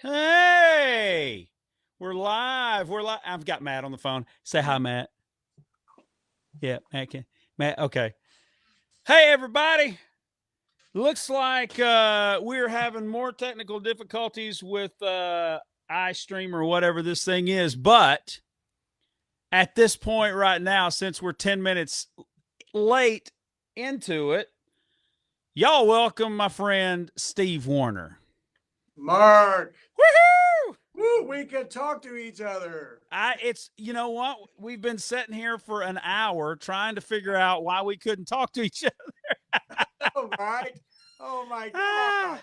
Hey, we're live. We're live. I've got Matt on the phone. Say hi, Matt. Yeah, Matt can. Matt, okay. Hey, everybody. Looks like we're having more technical difficulties with iStream or whatever this thing is. But at this point right now, since we're 10 minutes late into it, y'all welcome my friend Steve Warner. Mark. Woohoo! Woo, we could talk to each other. It's you know what, we've been sitting here for an hour trying to figure out why we couldn't talk to each other. All right. Oh my God.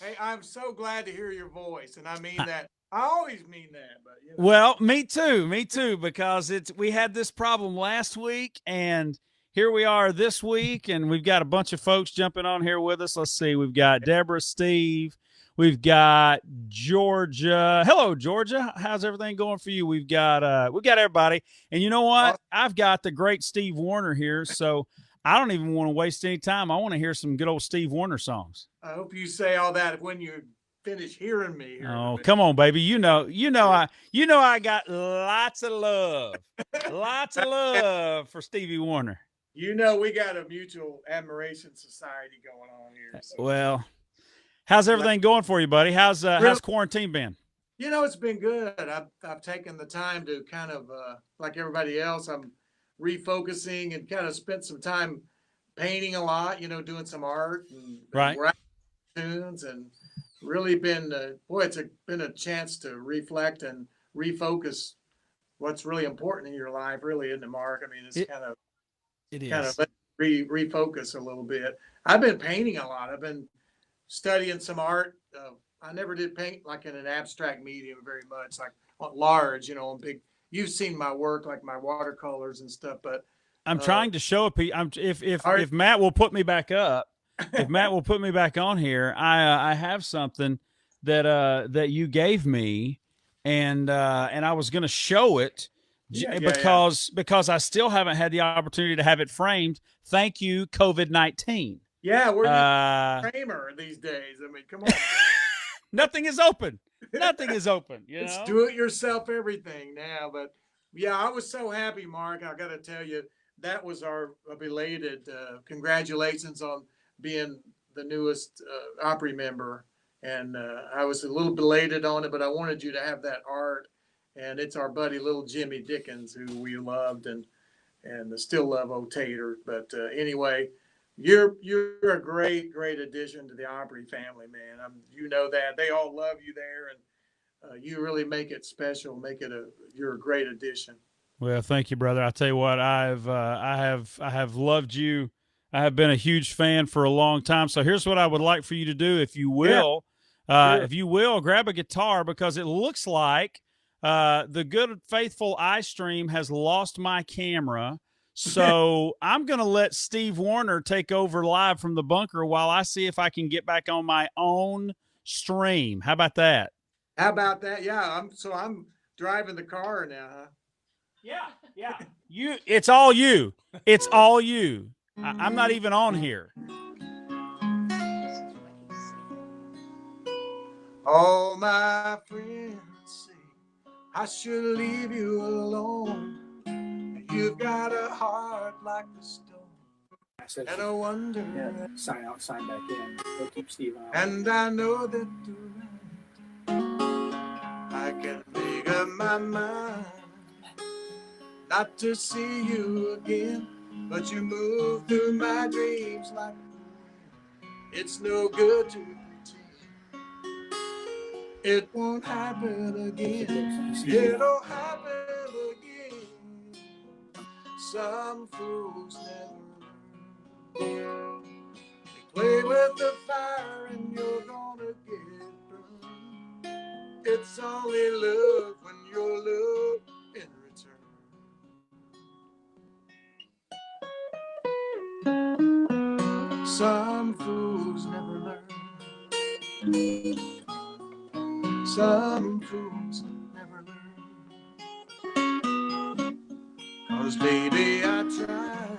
Hey, I'm so glad to hear your voice, and I mean that. I always mean that, but you know. Well, me too, because we had this problem last week, and here we are this week, and we've got a bunch of folks jumping on here with us. Let's see, we've got Deborah, Steve, we've got Georgia. Hello, Georgia. How's everything going for you? We've got everybody, and you know what? I've got the great Steve Warner here, so I don't even want to waste any time. I want to hear some good old Steve Warner songs. I hope you say all that when you finish hearing me. Oh, come on, baby. I got lots of love for Stevie Warner. You know, we got a mutual admiration society going on here. So. Well, how's everything going for you, buddy? How's quarantine been? You know, it's been good. I've taken the time to kind of, like everybody else, I'm refocusing and kind of spent some time painting a lot, you know, doing some art and right. tunes, and really been, it's been a chance to reflect and refocus what's really important in your life, really, isn't it, Mark? I mean, refocus a little bit. I've been painting a lot. I've been studying some art. I never did paint like in an abstract medium very much, like large, you know, big. You've seen my work, like my watercolors and stuff, but I'm trying to show if Matt will put me back up, if Matt will put me back on here, I have something that you gave me, and I was going to show it because I still haven't had the opportunity to have it framed. Thank you, COVID-19. Yeah, we're Kramer these days. I mean, come on. Nothing is open. Nothing is open. It's do it yourself everything now. But yeah, I was so happy, Mark. I got to tell you, that was our belated congratulations on being the newest Opry member. And I was a little belated on it, but I wanted you to have that art. And it's our buddy, little Jimmy Dickens, who we loved and still love Old Tater. But anyway, you're a great addition to the Opry family, man. You know that they all love you there, and you really make it special. You're a great addition. Well, thank you, brother. I tell you what, I have loved you. I have been a huge fan for a long time. So here's what I would like for you to do, if you will, if you will, grab a guitar, because it looks like the good faithful iStream has lost my camera. So I'm going to let Steve Warner take over live from the bunker while I see if I can get back on my own stream. How about that? Yeah, I'm driving the car now, huh? Yeah. It's all you. It's all you. I'm not even on here. All my friends say I should leave you alone. You've got a heart like the stone, and I wonder. Yeah, sign out, sign back in. We'll keep Steve on. And I know that I can make up my mind not to see you again, but you move through my dreams like it's no good to pretend it won't happen again. It'll happen again. Some fools never learn. They play with the fire and you're gonna get burned. It's only love when you're loved in return. Some fools never learn. Some fools never learn. 'Cause baby, I tried,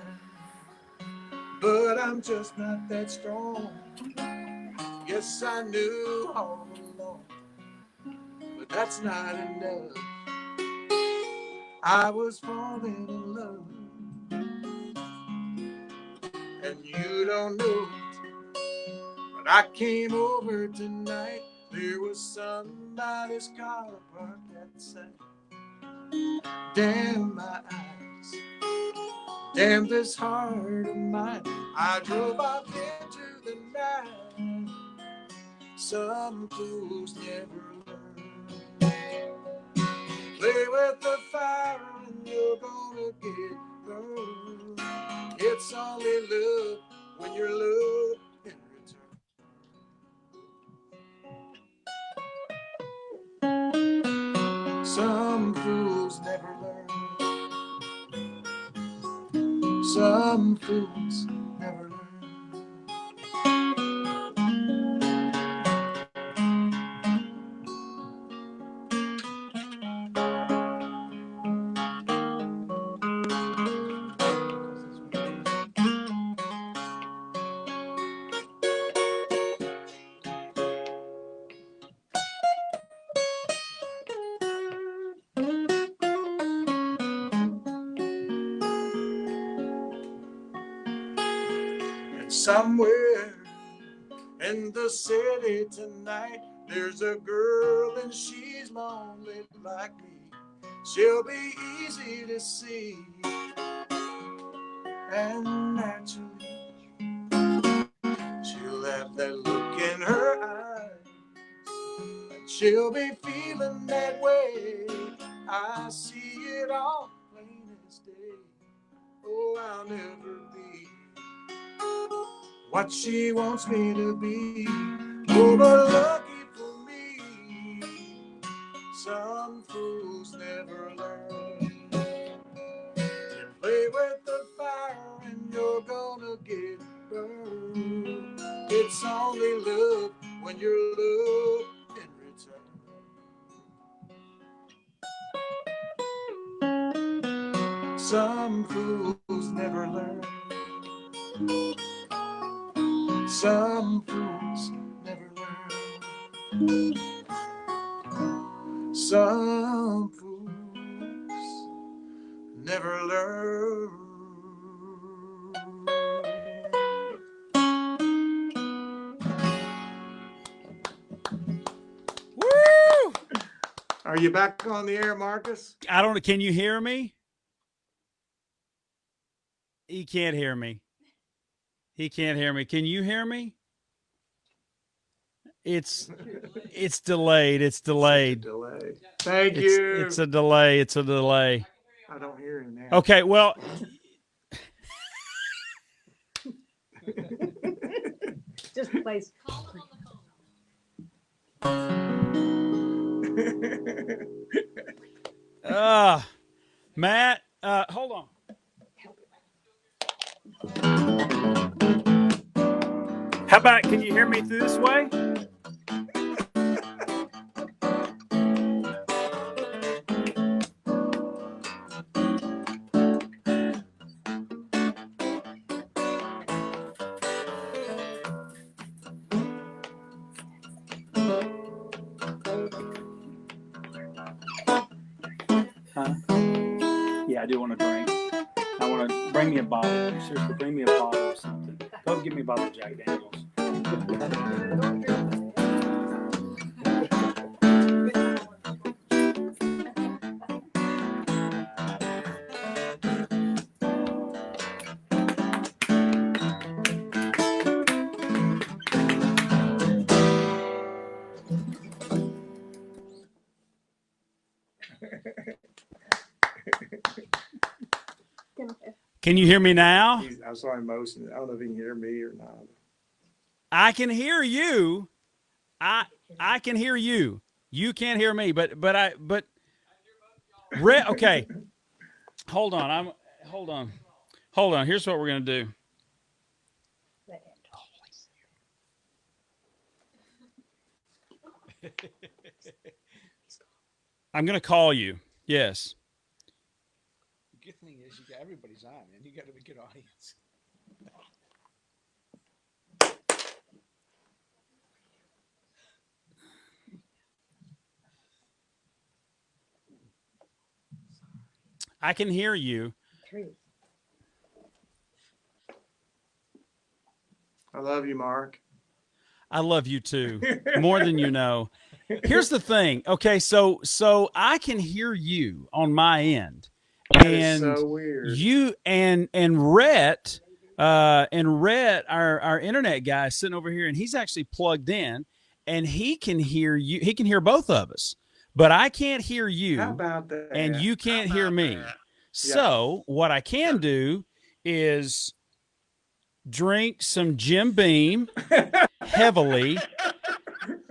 but I'm just not that strong. Yes, I knew all along that's not enough. I was falling in love, and you don't know it, but I came over tonight. There was somebody's car parked outside. Damn my eyes, damn this heart of mine. I drove off into the night. Some fools never learn. Play with the fire and you're gonna get burned. It's only love when you're loved in return. Some fools never learn. Some fools never learn. And somewhere in the city tonight, there's a girl and she's lonely like me. She'll be easy to see, and naturally she'll have that look in her eyes, and she'll be feeling that way. I see it all plain as day. Oh, I'll never be what she wants me to be. Oh, but lucky for me, some fools never learn. You play with the fire and you're gonna get burned. It's only love when you're loved in return. Some fools never learn. Some fools never learn. Some fools never learn. Woo! Are you back on the air, Marcus? I don't know. Can you hear me? He can't hear me. He can't hear me. Can you hear me? It's delayed. It's delayed. Delay. Thank you. It's a delay. It's a delay. I don't hear him now. Okay, well, Just place. Matt, hold on. How about, can you hear me through this way? Huh? Yeah, I do want a drink. I want to bring me a bottle. Seriously, bring me a bottle of something. Go give me a bottle of Jack Daniels. Can you hear me now? I saw him motion. I don't know if he can hear me or not. I can hear you. I can hear you. You can't hear me, but okay. Hold on. Hold on. Here's what we're gonna do. I'm gonna call you. Yes. The good thing is you got everybody's on, and you got a good audience. I can hear you. Truth. I love you, Mark. I love you too, more than you know. Here's the thing. Okay, so I can hear you on my end, That is and so weird. you and Rhett, our internet guy, is sitting over here, and he's actually plugged in, and he can hear you. He can hear both of us, but I can't hear How you, about that? and you can't hear me. So what I can do is drink some Jim Beam heavily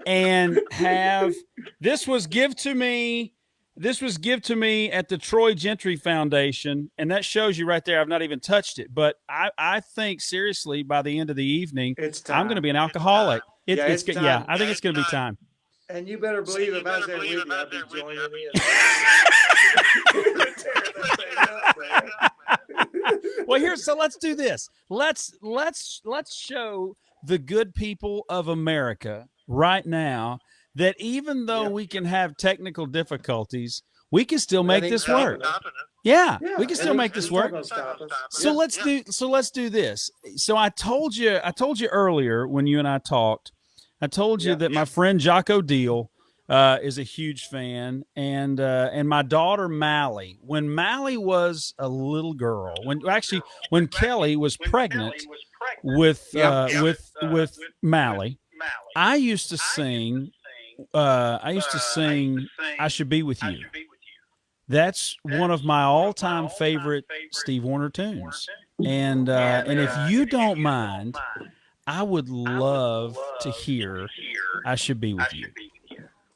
and have this was give to me at the Troy Gentry Foundation, and that shows you right there I've not even touched it, but I think seriously by the end of the evening It's time. I'm going to be an alcoholic. Yeah, it's good. time. Yeah, I think it's going to be time. And you better believe if I was there with you, I'd be joining in. Tear that thing up, man. Well, so let's do this. Let's show the good people of America right now that even though Yeah. we can have technical difficulties, we can still make That ain't this work. stopping us. Yeah, Yeah, we can still make this work. It's not gonna stop us. So let's do this. So I told you earlier when you and I talked, I told you that my friend Jocko Deal is a huge fan, and my daughter Mally. When Mally was a little girl, when Kelly was pregnant with Mally, I used to sing. I Should Be With You. That's one of my all-time favorite Steve Wonder tunes. And if you don't mind, I would love to hear I Should Be With You.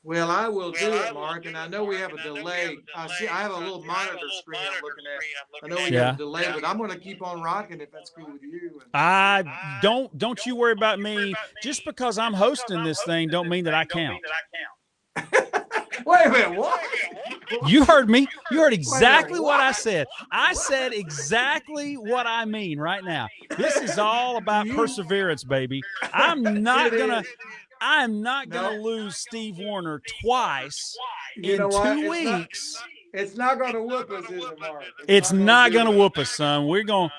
Well, I will do it, Mark, and I know we have a delay. I have a little monitor screen I'm looking at. I know we have a delay, but I'm going to keep on rocking if that's cool with you. Don't you worry about me. Just because I'm hosting this thing don't mean that I count. Wait a minute, what? You heard me. You heard exactly what I said. I said exactly what I mean right now. This is all about perseverance, baby. I'm not gonna lose Steve Warner twice in 2 weeks. It's not going to whoop us, is it, Mark? It's not gonna whoop us, son. We're gonna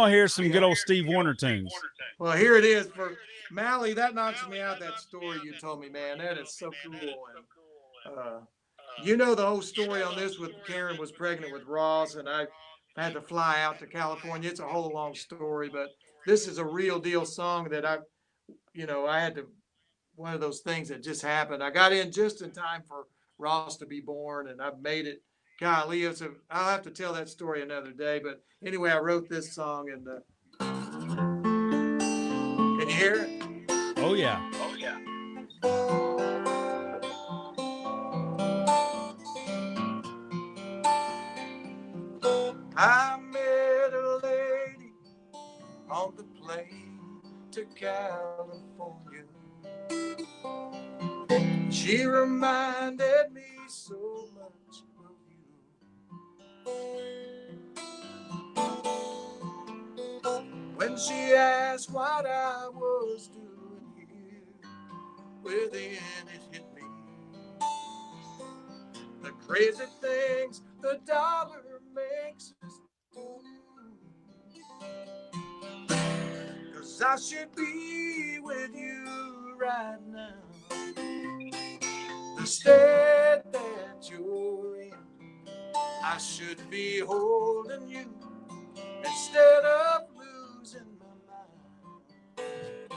hear some good old Steve Warner tunes. Well, here it is for Mally. That knocks me out. That story you told me, man. That is so cool. And you know the whole story on this with Karen was pregnant with Ross, and I had to fly out to California. It's a whole long story, but this is a real deal song that I had to. One of those things that just happened. I got in just in time for Ross to be born, and I've made it. Golly, I'll have to tell that story another day. But anyway, I wrote this song, and can you hear it? Oh yeah. I met a lady on the plane to California. She reminded me so much of you. When she asked what I was doing here, within it hit me. The crazy things the dollar makes us do. 'Cause I should be with you right now. The state that you're in, I should be holding you instead of losing my mind.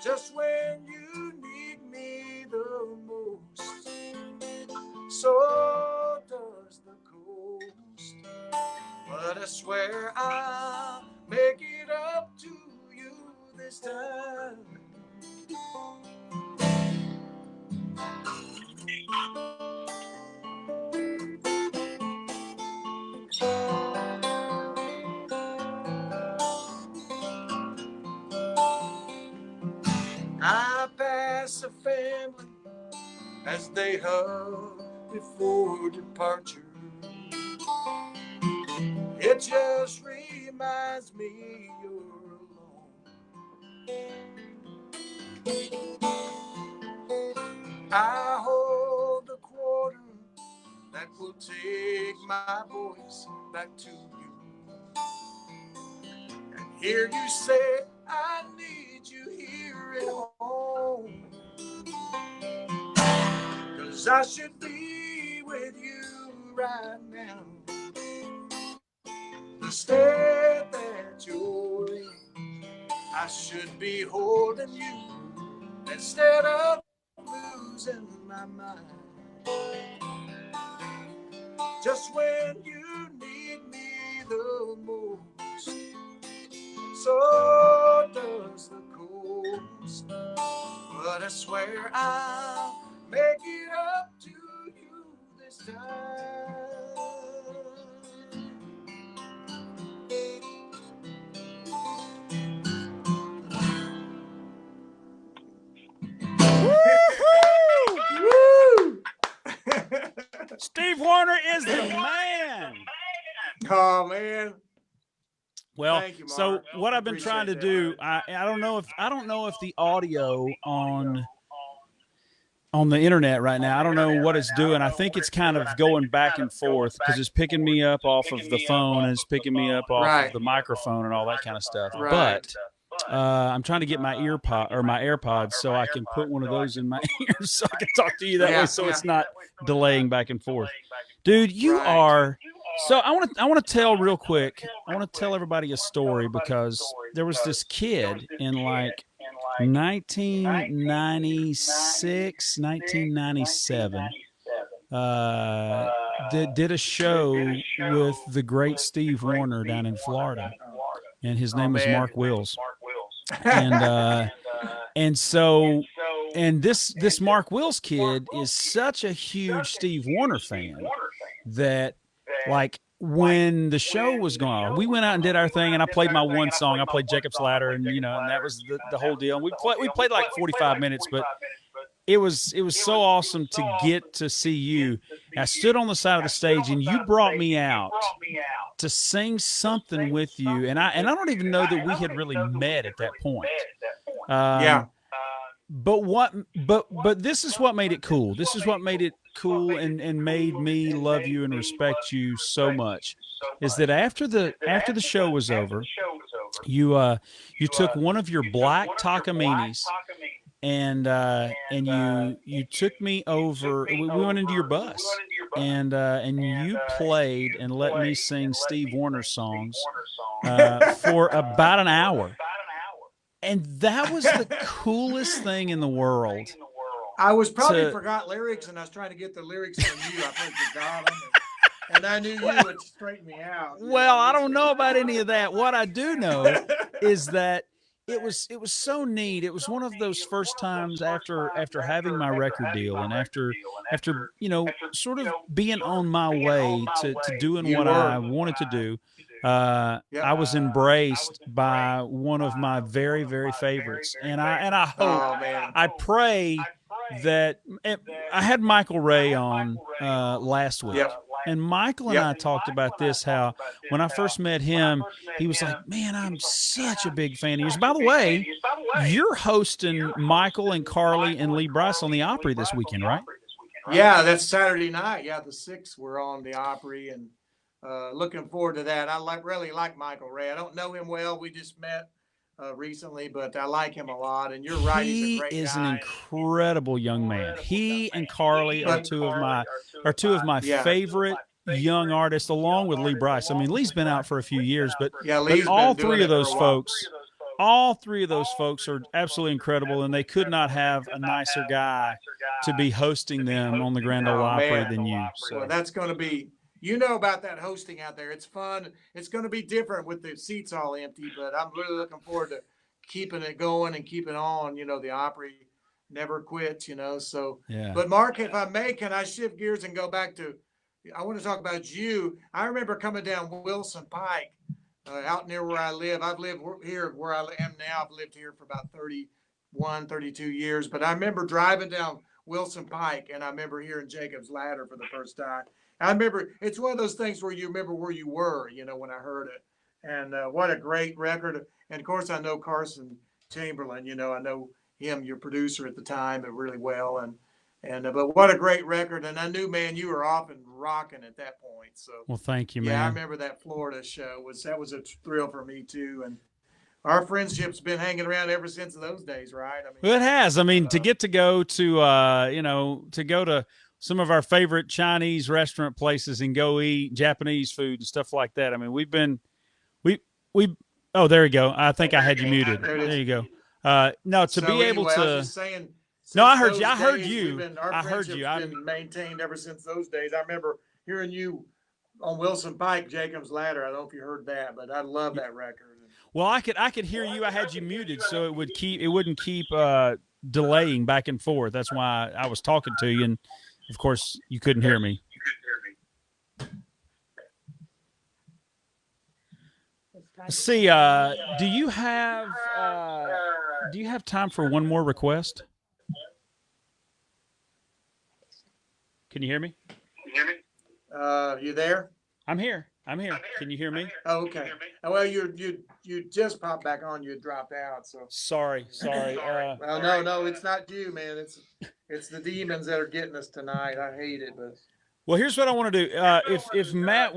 Just when you need me the most, so does the coast. But I swear I'll make it up to you this time. I pass a family as they hug before departure. It just reminds me you're alone. I hold the quarter that that will take my voice back to you. And hear you say, I need you here at home. 'Cause I should be with you right now. The state that you're in, I should be holding you instead of losing my mind. Just when you need me the most, so does the coast. But I swear I'll make it up to you this time. Woo! Steve Wariner is the man. Oh man. Well, Thank you, so Mark. what I've been trying to Appreciate do, I don't know if the audio on the internet right now, I don't know what it's doing. I think it's kind of going back and forth because it's picking me up off of the phone and it's picking me up off Right. of the microphone and all that kind of stuff. Right. But I'm trying to get my my AirPods so I can put one of those in my ears so I can talk to you that way, so it's not delaying back and forth. Dude, you Right. are. So I want to tell real quick. I want to tell everybody a story because there was this kid in like 1996, 1997. Did a show with the great Steve Wariner down in Florida, and his name was man. Mark Wills. And so this Mark Wills kid is such a huge Steve Wariner fan that, like, when the show was going on, we went out and did our thing, and I played my one song. I played Jacob's Ladder, and and that was the whole deal. And we played like 45 minutes, but it was so awesome to get to see you. I stood on the side of the stage, and you brought me out to sing something with you, and I don't even know that we had really met at that point. Yeah. But this is what made it cool. This is what made it cool and made me love you and respect you so much. Is that after the show was over, you took one of your black Takaminis and you took me over. We went into your bus and you played and let me sing Steve Wariner songs for about an hour. And that was the coolest thing in the world. I was probably forgot lyrics, and I was trying to get the lyrics from you. I probably forgot them, and I knew you would straighten me out. Well, I don't know about any of that. What I do know is that it was so neat. It was one of those first times after having my record deal and after sort of being on my way to doing what I wanted to do. I was embraced by one of my very, very favorites, and I hope, I pray that I had Michael Ray on last week. Yep. And Michael and I talked about this, how when I first met him, he was like, man, I'm such a big fan of yours. By the way, you're hosting Michael and Carly and Lee Brice on the Opry this weekend, right? Yeah, that's Saturday night. Yeah, the 6th we're on the Opry, and looking forward to that. I really like Michael Ray. I don't know him well. We just met recently, but I like him a lot. And you're right, he's a great guy. He is an incredible young man. He and Carly are two of my favorite young artists, along with Lee Brice. I mean, Lee's been out for a few years, but all three of those folks are absolutely incredible, and they could not have a nicer guy to be hosting them on the Grand Ole Opry than you. So. Well, that's going to be. You know about that hosting out there. It's fun. It's going to be different with the seats all empty, but I'm really looking forward to keeping it going and keeping on. The Opry never quits, so. Yeah. But Mark, if I may, can I shift gears and go back to, I want to talk about you. I remember coming down Wilson Pike out near where I live. I've lived here where I am now. I've lived here for about 31, 32 years, but I remember driving down Wilson Pike, and I remember hearing Jacob's Ladder for the first time. I remember it's one of those things where you remember where you were, when I heard it. And what a great record. And of course, I know Carson Chamberlain, I know him, your producer at the time, really well. And but what a great record! And I knew, man, you were off and rocking at that point. So Well, thank you, yeah, I man. remember that Florida show. That was a thrill for me too. And our friendship's been hanging around ever since those days, right? I mean, Well, it has. I mean, to get to go to, to go to some of our favorite Chinese restaurant places and go eat Japanese food and stuff like that. I mean, we. Oh, there you go. I think I had you muted. There it is. There you go. No, to so be able anyway, I was to. just saying. No, I since heard you. those I heard days, you. Our I heard friendship's you. I'm- been maintained ever since those days. I remember hearing you on Wilson Pike, Jacob's Ladder. I don't know if you heard that, but I love that record. Well, I could hear you. I had you muted, so it wouldn't keep delaying back and forth. That's why I was talking to you, and of course you couldn't hear me. Let's see, do you have time for one more request? Can you hear me? You there? I'm here. Can you hear me? Oh, okay. Well, you just popped back on. You dropped out. So. Sorry. Well, no, it's not you, man. It's the demons that are getting us tonight. I hate it, but. Well, here's what I want to do. If Matt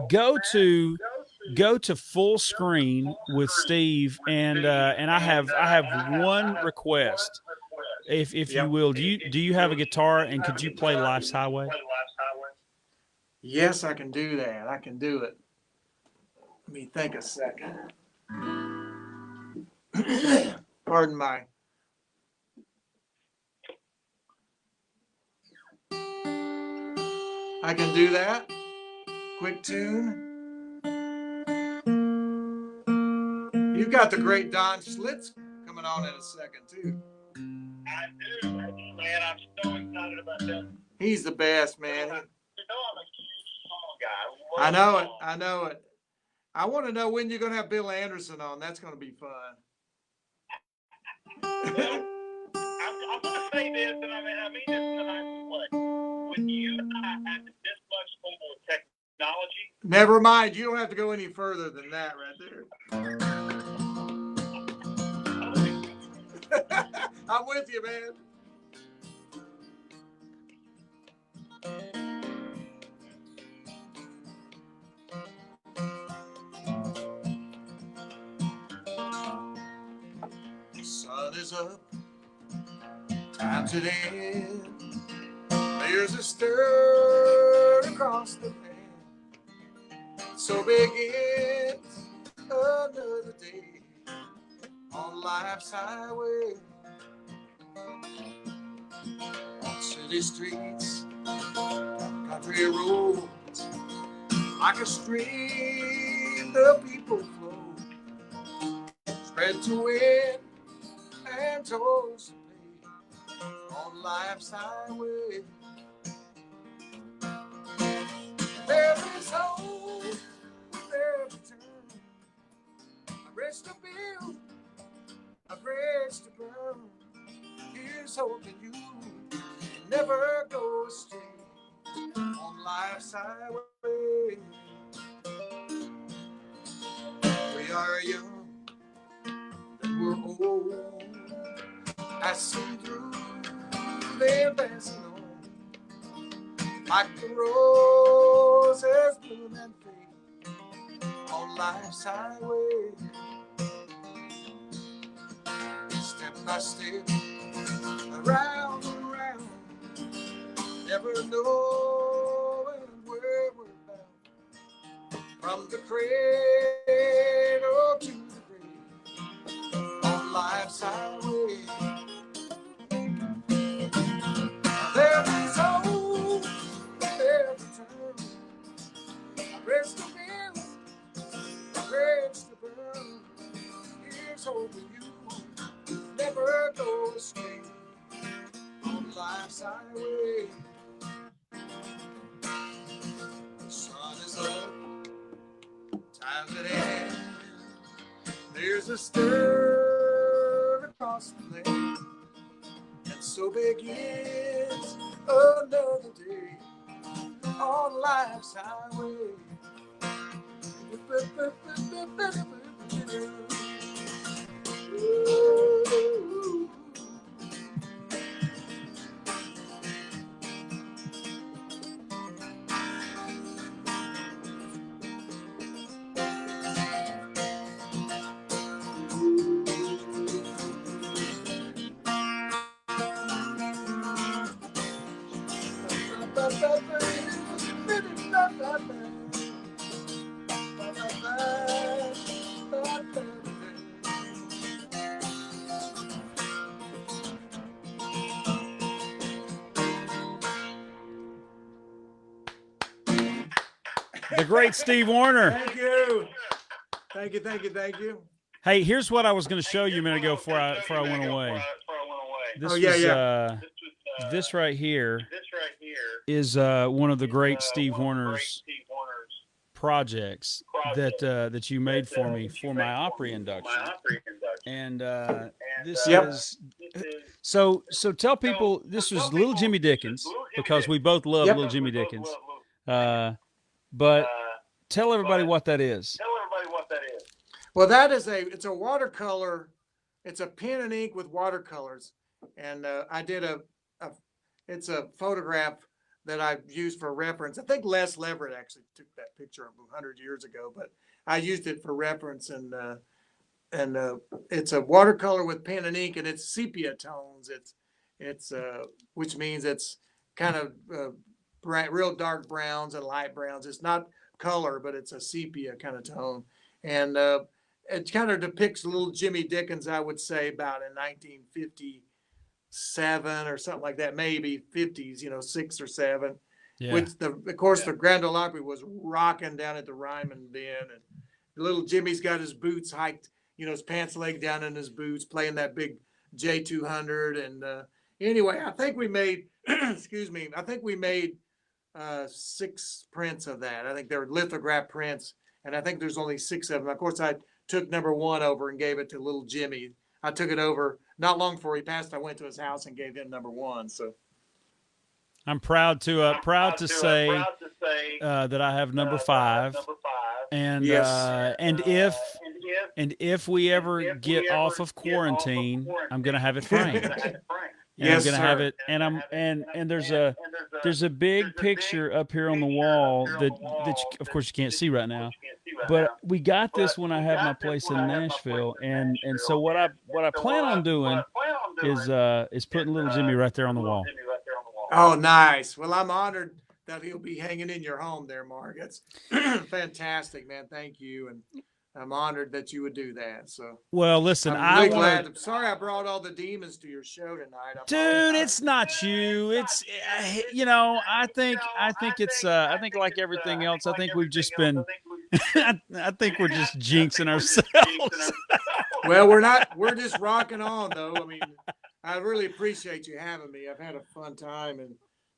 go to full screen with Steve, and I have one request. If you will, do you have a guitar, and could you play Life's Highway? Yes, I can do that. I can do it. Let me think a second. Pardon my. I can do that. Quick tune. You've got the great Don Schlitz coming on in a second, too. I do, man. I'm so excited about that. He's the best, man. You know I'm a huge song guy. I know it. I know it. I want to know when you're going to have Bill Anderson on. That's going to be fun. Well, I'm going to say this, and I mean this in the nicest way. When you and I had this much more technology. Never mind. You don't have to go any further than that right there. I'm with you, man. The sun is up, time's at end. There's a stir across the land. So begins another day on life's highway. On city streets, country roads, like a stream the people flow, spread to win and tolls to pay on life's highway. There is hope with every turn, a bridge to build, a bridge to burn. Here's hoping you never go astray on life's highway. We are young, then we're old, passing through, they're passing on, like the roses bloom and fade on life's highway. Step by step, around and around, never knowing where we're bound. From the cradle to the grave, on life's highway. There is hope at every turn, a bridge to build, a bridge to burn. Here's hoping you never go astray on life's highway. The sun is up, time's at end. There's a stir across the land, and so begins another day on life's highway. The great Steve Warner. Thank you. Thank you, thank you, thank you. Hey, here's what I was going to show you a minute ago before I went away. This Oh, yeah, was, yeah. this right here is one of the great Steve Warner's projects that you made for me for my Opry induction. And this Yep. is so tell people this was Little Jimmy Dickens, because we both love Yep. Little Jimmy Dickens. But tell everybody what that is. Well, it's a watercolor. It's a pen and ink with watercolors. And I did it's a photograph that I used for reference. I think Les Leverett actually took that picture 100 years ago, but I used it for reference. And it's a watercolor with pen and ink, and it's sepia tones. It's which means it's kind of real dark browns and light browns. It's not color, but it's a sepia kind of tone. And it kind of depicts little Jimmy Dickens, I would say, about in 1957 or something like that, maybe 50s, 6 or 7. Yeah. Which of course the Grand Ole Opry was rocking down at the Ryman then, and little Jimmy's got his boots hiked, his pants leg down in his boots, playing that big J200. And anyway, I think we made, excuse me, I think we made 6 prints of that. I think they're lithograph prints, and I think there's only 6 of them. Of course, I took number 1 over and gave it to little Jimmy. I took it over not long before he passed. I went to his house and gave him number 1. So I'm proud to say that I have number 5. And Yes. and if we ever get off of quarantine, I'm gonna have it framed. And Yes, I'm gonna have sir. it, and there's a big picture up here on the wall that of course you can't see right now, but we got this when I had my place in Nashville, and so what I plan on doing is putting little Jimmy right there on the wall. Oh, nice. Well, I'm honored that he'll be hanging in your home there, Mark. It's fantastic, man. Thank you. And I'm honored that you would do that. So, Well, listen, I'm really glad. wanna, I'm sorry I brought all the demons to your show tonight. dude, it's not you. It's I think like everything else. I think we've just been. I think we're just jinxing ourselves. Well, we're not. We're just rocking on, though. I mean, I really appreciate you having me. I've had a fun time, and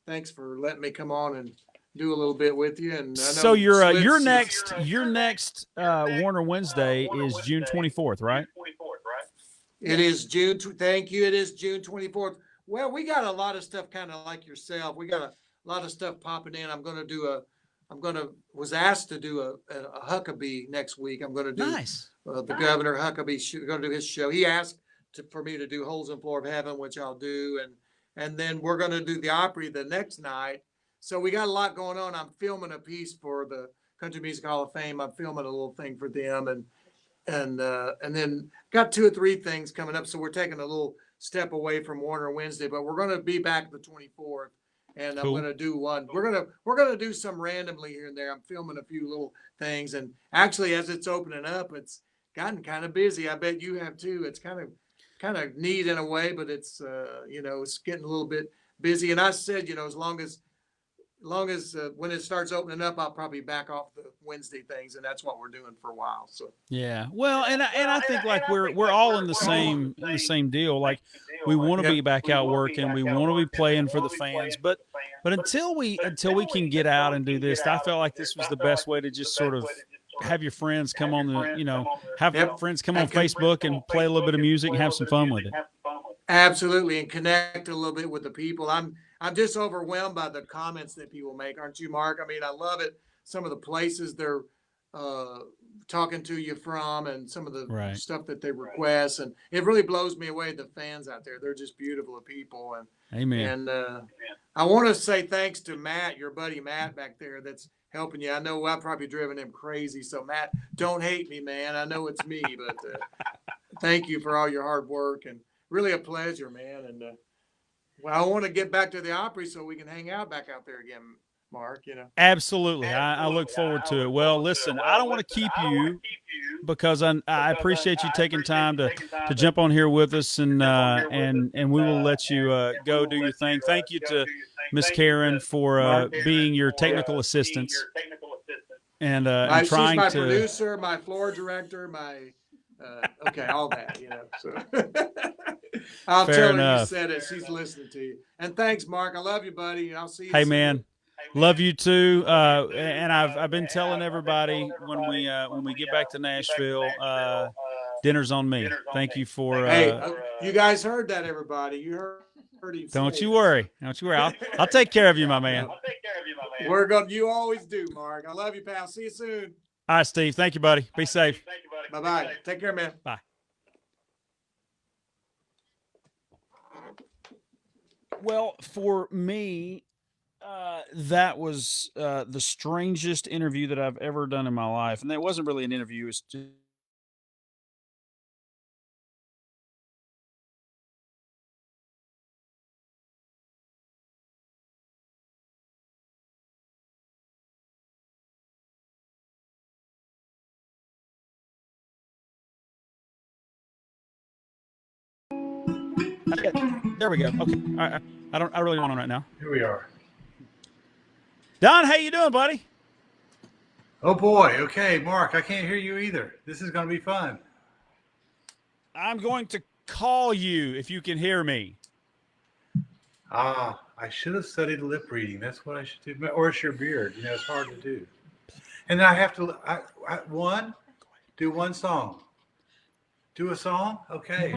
thanks for letting me come on and do a little bit with you. And I know So your Slits is- next Warner Wednesday is June 24th, right? It is June. Thank you. It is June 24th. Well, we got a lot of stuff, kind of like yourself. We got a lot of stuff popping in. Was asked to do a Huckabee next week. I'm going to do Nice. the Governor Huckabee going to do his show. He asked for me to do Holes in Floor of Heaven, which I'll do, and then we're going to do the Opry the next night. So we got a lot going on. I'm filming a piece for the Country Music Hall of Fame. I'm filming a little thing for them, and then got 2 or 3 things coming up. So we're taking a little step away from Warner Wednesday, but we're going to be back the 24th. And Cool. I'm going to do one. We're going to do some randomly here and there. I'm filming a few little things, and actually, as it's opening up, it's gotten kind of busy. I bet you have too. It's kind of neat in a way, but it's it's getting a little bit busy. And I said, as long as when it starts opening up, I'll probably back off the Wednesday things, and that's what we're doing for a while. So Yeah. Well, and I think like we're all in the same deal. Like we want to be back out working, we want to be playing for the fans, but until we can get out and do this, I felt like this was the best way to just sort of have your friends come on Yep. friends come on Facebook and play a little bit of music and have some fun with it. absolutely, and connect a little bit with the people. I'm just overwhelmed by the comments that people make, aren't you, Mark? I mean, I love it. Some of the places they're talking to you from, and some of the Right. stuff that they request, and it really blows me away. The fans out there, they're just beautiful people, and Amen. I want to say thanks to Matt, your buddy Matt back there, that's helping you. I know I've probably driven him crazy, so Matt, don't hate me, man. I know it's me, but thank you for all your hard work, and really a pleasure, man. And Well, I want to get back to the Opry so we can hang out back out there again, Mark, you know. Absolutely. I look forward to it. Well, listen, I don't want to keep you because I appreciate you taking time to jump on here with us, and we will let you go do your thing. Thank you to Miss Karen for being your technical assistant and She's trying my to. producer, my floor director, my okay, all that, you know. So I'll Fair tell her enough. you said it. She's listening to you. And thanks, Mark. I love you, buddy. I'll see you Hey, soon. man. Love you too. And I've been telling everybody when we get back to Nashville, dinner's on me. Thank you for. Hey, you guys heard that, everybody. You heard him. Don't say you it. worry. Don't you worry. I'll take care of you, my man. We're going. You always do, Mark. I love you, pal. See you soon. All right, Steve. Thank you, buddy. Be safe. Bye bye. Take care, man. Bye. Well, for me, that was the strangest interview that I've ever done in my life, and that wasn't really an interview. It's just there we go. Okay, I really want on right now. Here we are. Don, how you doing, buddy? Oh boy. Okay, Mark, I can't hear you either. This is going to be fun. I'm going to call you if you can hear me. I should have studied lip reading. That's what I should do. Or it's your beard. You know, it's hard to do. And then I have to, do one song. Do a song? Okay.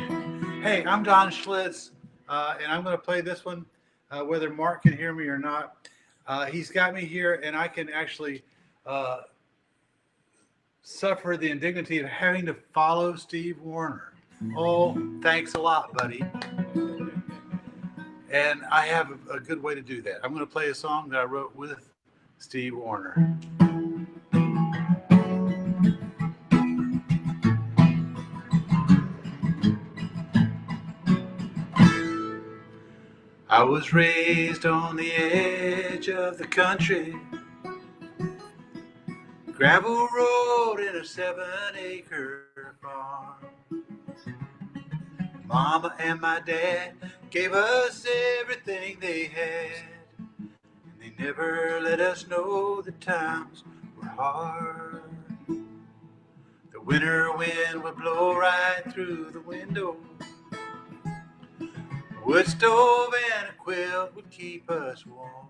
Hey, I'm Don Schlitz, and I'm going to play this one, whether Mark can hear me or not. He's got me here, and I can actually suffer the indignity of having to follow Steve Wariner. Oh, thanks a lot, buddy. And I have a good way to do that. I'm going to play a song that I wrote with Steve Wariner. I was raised on the edge of the country, gravel road in a 7-acre farm. Mama and my dad gave us everything they had, and they never let us know the times were hard. The winter wind would blow right through the window. Wood stove and a quilt would keep us warm.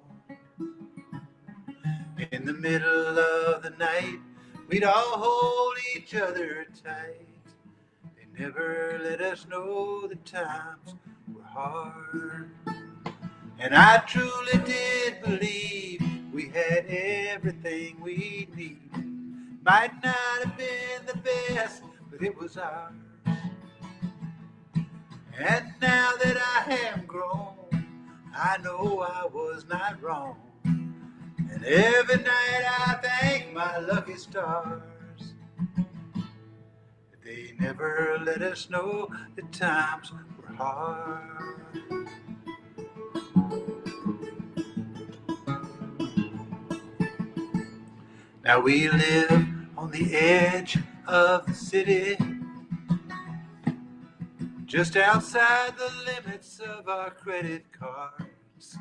In the middle of the night, we'd all hold each other tight. They never let us know the times were hard. And I truly did believe we had everything we need. Might not have been the best, but it was ours. And now that I am grown, I know I was not wrong. And every night I thank my lucky stars. They never let us know the times were hard. Now we live on the edge of the city, just outside the limits of our credit cards,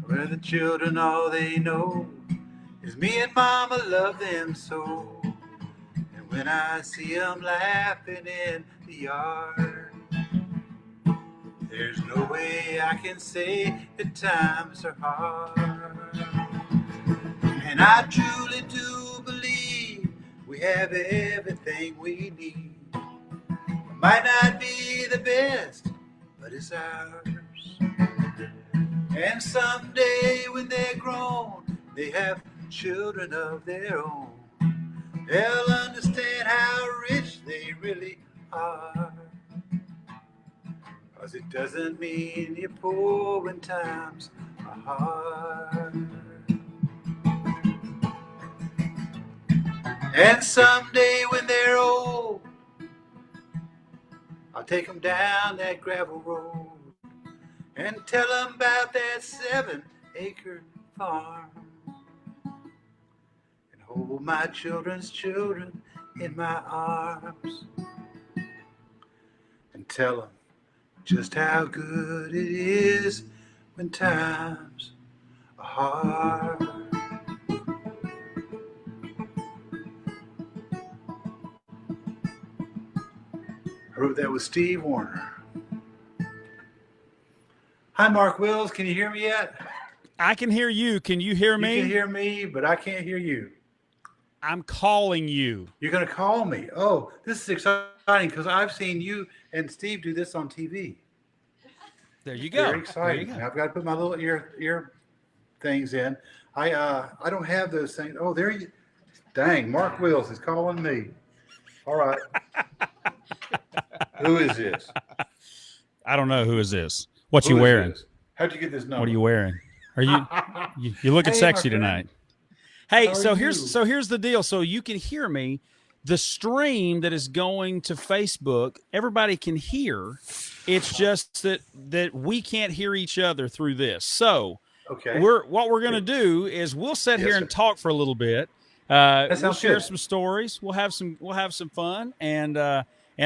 where the children, all they know is me and Mama love them so. And when I see them laughing in the yard, there's no way I can say the times are hard. And I truly do believe we have everything we need. Might not be the best, but it's ours. And someday when they're grown, they have children of their own, they'll understand how rich they really are. 'Cause it doesn't mean you're poor when times are hard. And someday when they're old, I'll take them down that gravel road, and tell them about that 7-acre farm. And hold my children's children in my arms and tell them just how good it is when times are hard. I wrote that with Steve Warner. Hi, Mark Wills. Can you hear me yet? I can hear you. Can you hear me? You can hear me, but I can't hear you. I'm calling you. You're going to call me. Oh, this is exciting because I've seen you and Steve do this on TV. There you go. Very There you exciting. go. I've got to put my little ear things in. I don't have those things. Oh, there you. Dang, Mark Wills is calling me. All right. Who is this? I don't know. Who is this? What Who you is wearing? this? How'd you get this number? What are you wearing? Are you looking Hey, sexy my friend. tonight? Hey, How so are here's the deal. So you can hear me. The stream that is going to Facebook, everybody can hear. It's just that we can't hear each other through this. So Okay. what we're gonna do is we'll sit Yes, here sir. and talk for a little bit. That We'll sounds share good. some stories. We'll have some fun. And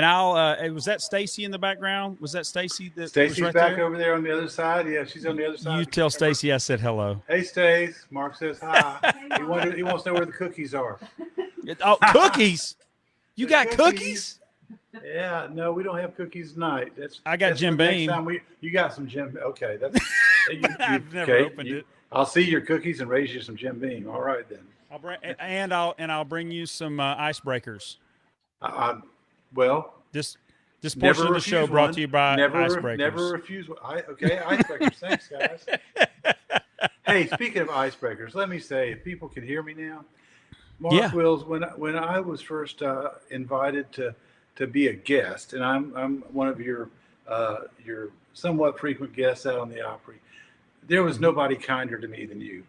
I'll was that Stacy in the background? Was that Stacy that was Stacy's right back there? over there on the other side. Yeah, she's on the other side. You tell Stacy I said hello. Hey, Stace. Mark says hi. He wants to know where the cookies are. Oh, cookies! You The got cookies. cookies? Yeah, no, we don't have cookies tonight. I got that's Jim for next Beam. time you got some Jim. Okay, that's. I've never opened it. I'll see your cookies and raise you some Jim Beam. All right then. I'll bring you some icebreakers. Well, This portion never of the show refuse brought one. to you by icebreakers. Never refuse one. Okay, icebreakers. Thanks, guys. Hey, speaking of icebreakers, let me say, if people can hear me now, Mark Yeah. Wills, when I was first invited to be a guest, and I'm one of your somewhat frequent guests out on the Opry, there was nobody kinder to me than you.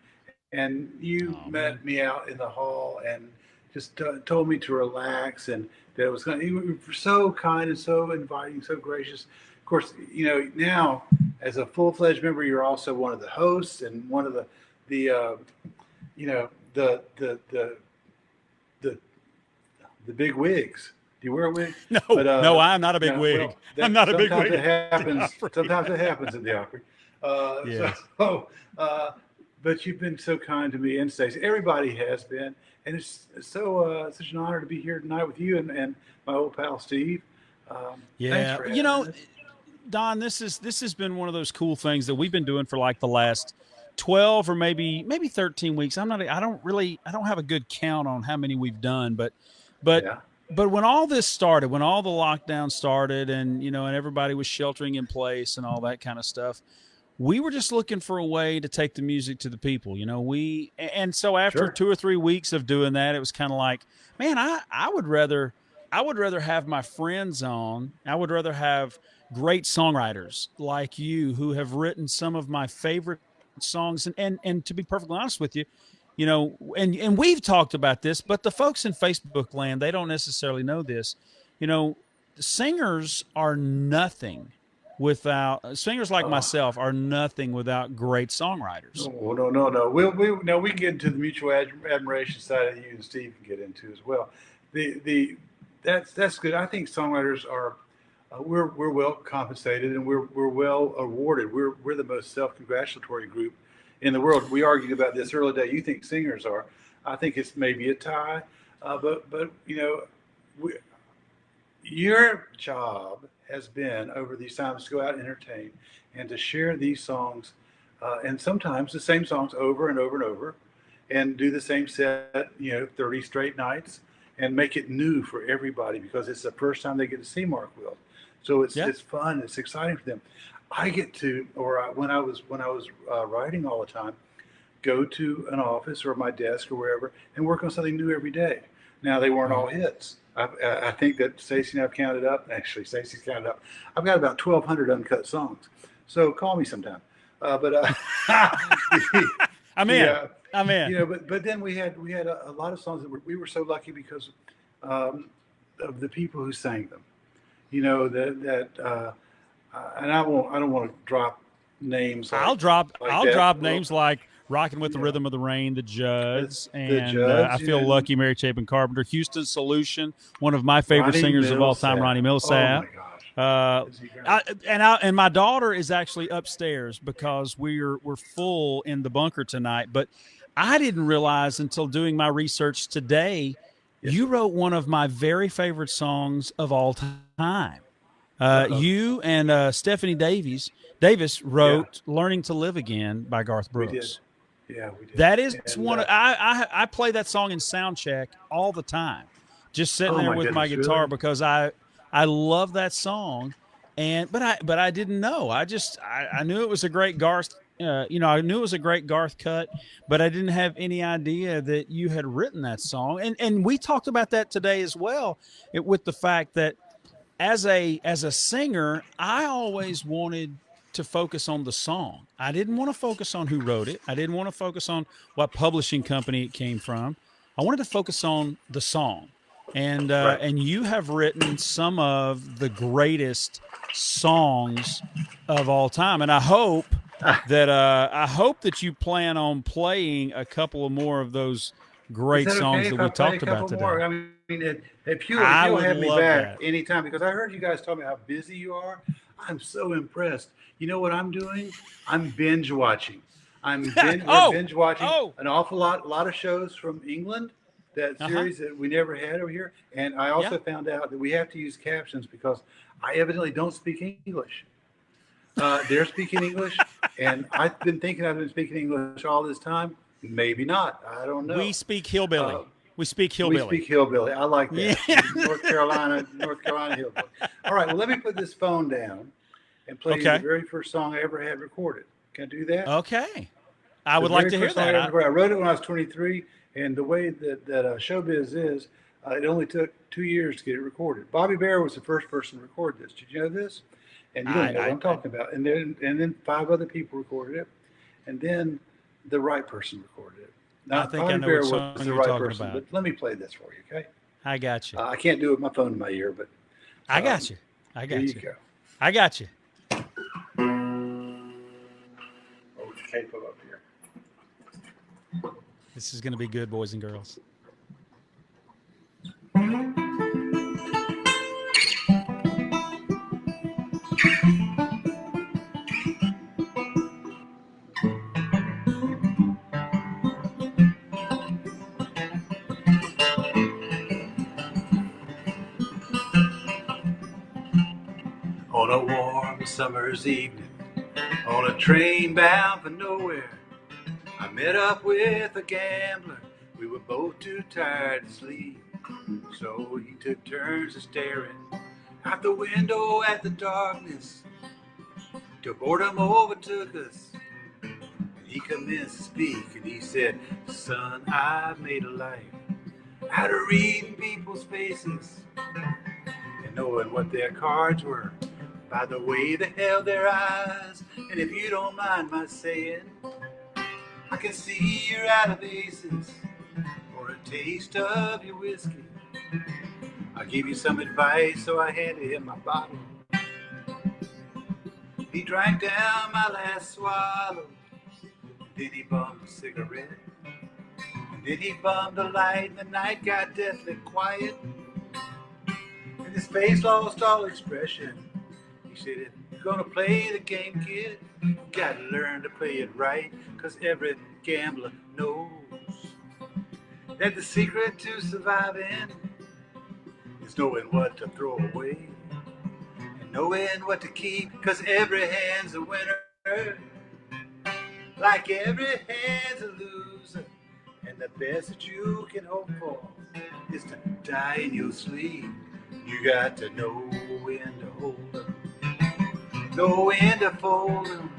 And you met me out in the hall and just told me to relax, and that it was going. You were so kind and so inviting, so gracious. Of course, now as a full-fledged member, you're also one of the hosts and one of the big wigs. Do you wear a wig? No, But, no, I'm not a big no, wig. well, that- I'm not a big sometimes wig. It happens. Opry. Sometimes it happens at the Opry. Yes. But you've been so kind to me and Stacey. Everybody has been, and it's so such an honor to be here tonight with you and my old pal Steve. Yeah, thanks for having us. Don, this has been one of those cool things that we've been doing for like the last 12 or maybe 13 weeks. I don't have a good count on how many we've done, but Yeah. but when all this started, when all the lockdown started and and everybody was sheltering in place and all that kind of stuff, we were just looking for a way to take the music to the people. So after Sure. 2 or 3 weeks of doing that, it was kind of like, man, I would rather have my friends on. I would rather have great songwriters like you who have written some of my favorite songs. And to be perfectly honest with you, and we've talked about this, but the folks in Facebook land, they don't necessarily know this. Singers are nothing without singers like myself are nothing without great songwriters. No. We can get into the mutual admiration side that you and Steve can get into as well. That's good. I think songwriters are we're well compensated and we're well awarded. We're the most self-congratulatory group in the world. We argued about this earlier today. You think singers are? I think it's maybe a tie, but your job has been over these times to go out and entertain and to share these songs, and sometimes the same songs over and over and over, and do the same set, 30 straight nights, and make it new for everybody because it's the first time they get to see Mark Wills. So it's fun, it's exciting for them. I get to, when I was writing all the time, go to an office or my desk or wherever and work on something new every day. Now they weren't all hits. I think that Stacey and I've counted up. Actually, Stacey's counted up. I've got about 1,200 uncut songs. So call me sometime. I'm in. But then we had a lot of songs that we were so lucky because of the people who sang them. And I don't want to drop names. I'll like drop that. Well, names like Rocking with the yeah. Rhythm of the Rain, The Judds, The and Judds, I Feel yeah. Lucky, Mary Chapin Carpenter, Houston Solution, one of my favorite Ronnie singers of all time, Ronnie Millsap. Millsap. Oh my gosh. Is he great? And my daughter is actually upstairs because we're full in the bunker tonight. But I didn't realize until doing my research today, Yes, you sir. wrote one of my very favorite songs of all time. Uh-oh. You and Stephanie Davis wrote "Learning to Live Again" by Garth We Brooks. did. Yeah, we did. That is And, one. I play that song in sound check all the time, just sitting Oh, there my with my goodness, guitar really? because I love that song, but I didn't know. I knew it was a great Garth. I knew it was a great Garth cut, but I didn't have any idea that you had written that song. And we talked about that today as well, with the fact that as a singer, I always wanted to focus on the song. I didn't want to focus on who wrote it. I didn't want to focus on what publishing company it came from. I wanted to focus on the song. And Right. and you have written some of the greatest songs of all time. And I hope that you plan on playing a couple of more of those great Is that songs okay that if we I play a talked about couple today. more? I mean, if you'll I would have me love back that. anytime, because I heard you guys talking about how busy you are. I'm so impressed. You know what I'm doing? I'm binge watching. We're binge watching an awful lot of shows from England. That series that we never had over here. And I also found out that we have to use captions because I evidently don't speak English. They're speaking English, and I've been thinking I've been speaking English all this time. Maybe not. I don't know. We speak hillbilly. We speak We hillbilly. speak hillbilly. I like that. Yeah. North Carolina hillbilly. All right. Well, let me put this phone down and play you the Okay. very first song I ever had recorded. Can I do that? Okay. I would The like very to hear first song I that. ever recorded. I wrote it when I was 23, and the way that showbiz is, it only took 2 years to get it recorded. Bobby Bear was the first person to record this. Did you know this? And you don't know what I'm talking about. And then 5 other people recorded it, and then the right person recorded it. Now, I think Bobby I know Bear what song was the you're right talking person, about. but let me play this for you, okay? I got you. I can't do it with my phone in my ear, but I got you. I got here you. you go. I got you. Oh, tape up here. This is going to be good, boys and girls. On a warm summer's evening, on a train bound for nowhere, I met up with a gambler. We were both too tired to sleep, so he took turns of staring out the window at the darkness till boredom overtook us. And he commenced to speak, and he said, "Son, I've made a life out of reading people's faces and knowing what their cards were by the way they held their eyes. And if you don't mind my saying, I can see you're out of aces or a taste of your whiskey. I'll give you some advice," so I handed him my bottle. He drank down my last swallow, then he bummed a cigarette, and then he bummed a light, and the night got deathly quiet, and his face lost all expression. He said, "If you're gonna play the game, kid, you gotta learn to play it right, 'cause every gambler knows that the secret to surviving is knowing what to throw away and knowing what to keep, 'cause every hand's a winner, like every hand's a loser, and the best that you can hope for is to die in your sleep. You got to know when to hold 'em, know when to fold 'em,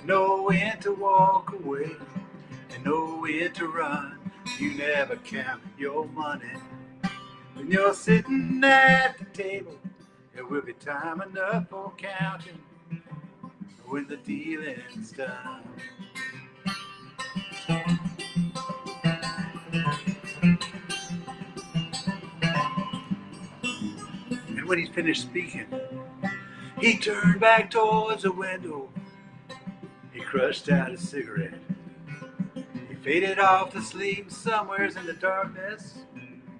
know when to walk away, and know when to run. You never count your money. When you're sitting at the table, there will be time enough for counting when the dealing's done." And when he's finished speaking, he turned back towards the window crushed out a cigarette. He faded off to sleep somewheres in the darkness.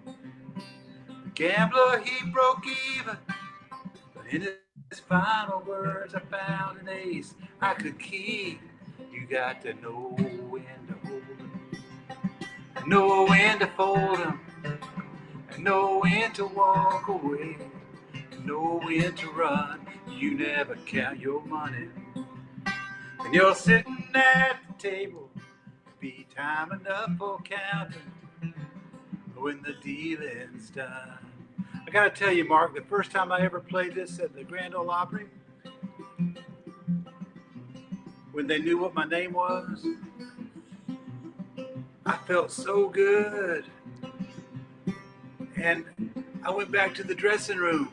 The gambler, he broke even, but in his final words I found an ace I could keep. You got to know when to hold 'em, know when to fold 'em, and know when to walk away, know when to run. You never count your money. When you're sitting at the table, be time enough for counting when the dealing's done. I gotta tell you, Mark, the first time I ever played this at the Grand Ole Opry, when they knew what my name was, I felt so good. And I went back to the dressing room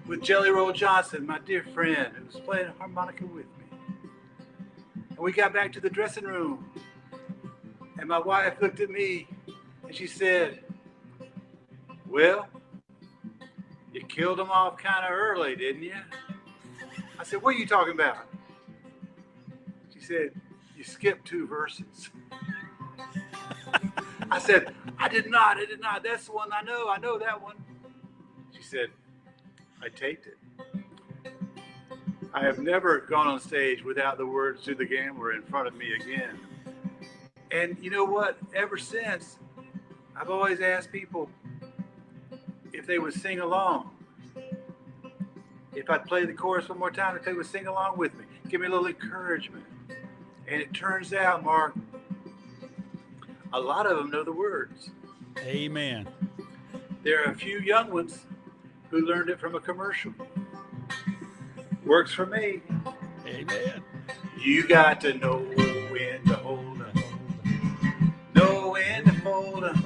with Jelly Roll Johnson, my dear friend, who was playing harmonica with me. And we got back to the dressing room, and my wife looked at me and she said, "Well, you killed them off kind of early, didn't you?" I said, "What are you talking about?" She said, "You skipped 2 verses." I said, I did not. That's the one I know that one." She said, "I taped it." I have never gone on stage without the words "To the Gambler" in front of me again. And you know what? Ever since, I've always asked people if they would sing along. If I'd play the chorus one more time, if they would sing along with me, give me a little encouragement. And it turns out, Mark, a lot of them know the words. Amen. There are a few young ones who learned it from a commercial. Works for me. Amen. You got to know when to hold 'em, know when to fold 'em,